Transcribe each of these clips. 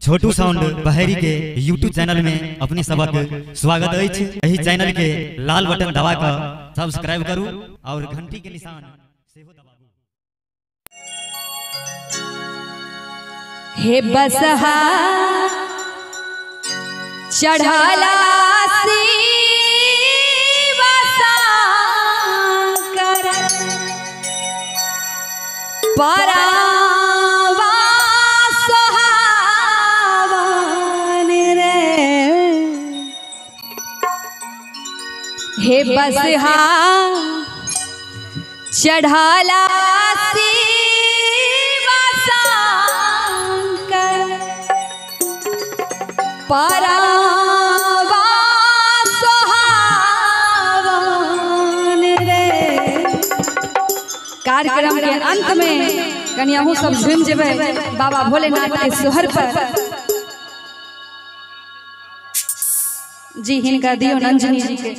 छोटू sound Baheri के YouTube channel में अपनी सबक स्वागत है। यही चैनल के लाल बटन दबा कर सब्सक्राइब करूं और घंटी के निशान से हो दबाऊं। हे बसहा चढ़ाला परावा सोहावन रे। हे बसहा चढ़ाला परावा सोहावन रे। कार्यक्रम के अंत में कन्याहू सब झूम जेबे बाबा भोलेनाथ के सोहर पर। जी हिनका दियो नंजनी जी के।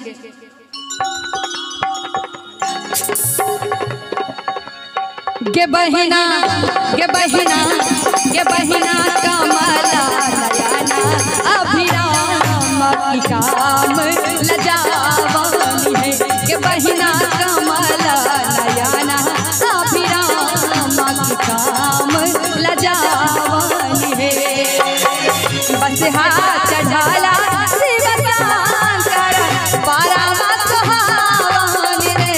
गे बहिना गे बहिना गे बहिना कमला नयना अभिराम की काम लजावनी है। गे बहिना कमला नयना अभिराम की काम लजावनी है। बसहा चढ़ाला शिव शंकर परावा सोहावन रे।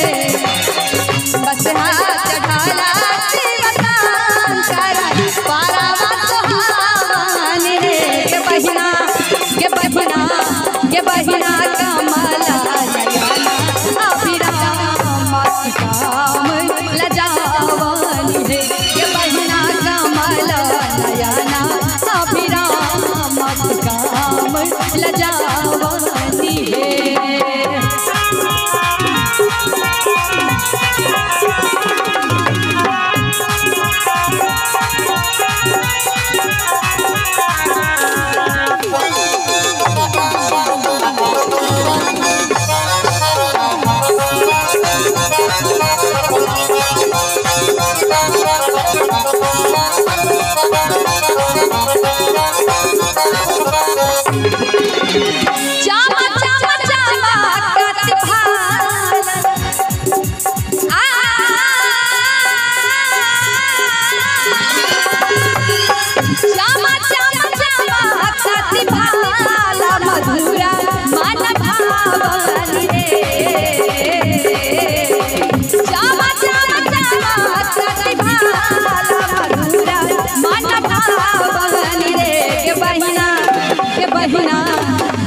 बसहा चढ़ाला शिव शंकर परावा सोहावन रे। गे बहिना गे बहिना गे बहिना कमला नयना अभिराम की काम लजावनी है। गे बहिना कमला नयना अभिराम की काम लजावनी है।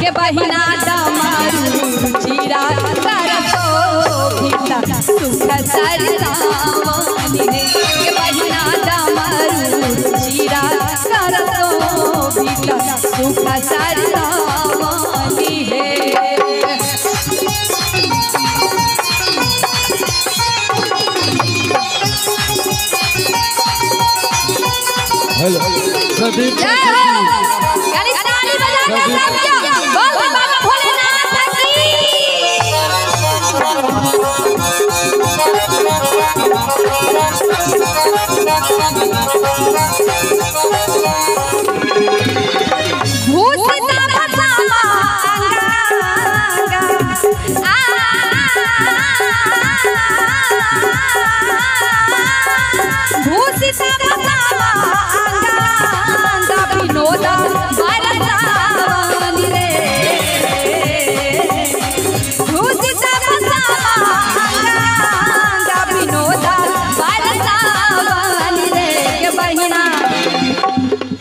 के बहिना डमरू जीरा करतो भीता सुख सरसावनी रे। के बहिना डमरू जीरा करतो भीता सुख सरसावनी है। हेलो प्रदीप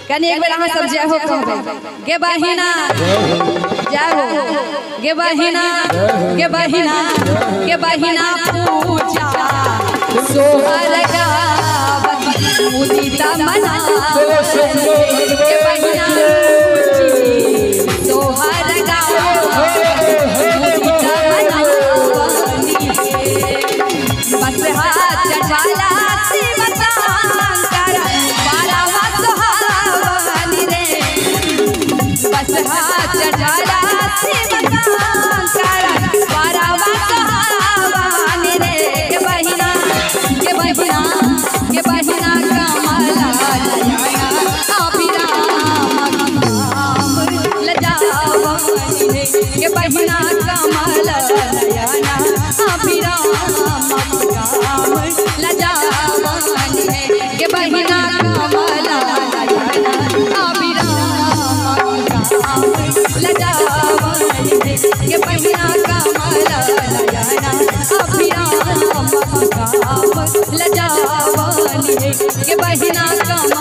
कनी एक बेर अहाँ सब जय हो कहबे। गे बहिना जय हो गे बहिना गे बहिना गे बहिना पूजा सोहर गावत मुदिता मना। गे बहिना सोहर गावत मुदिता मना। बसहा चढ़ाला शिव शंकर परावा सोहावन रे। बसहा चढ़ाला शिव शंकर परावा सोहावन रे। गे बहिना गे बहिना गे बहिना कमला नयना अभिराम ये बहिना कमला नयना अभिराम काम लजावनी रे ये बहिना कमला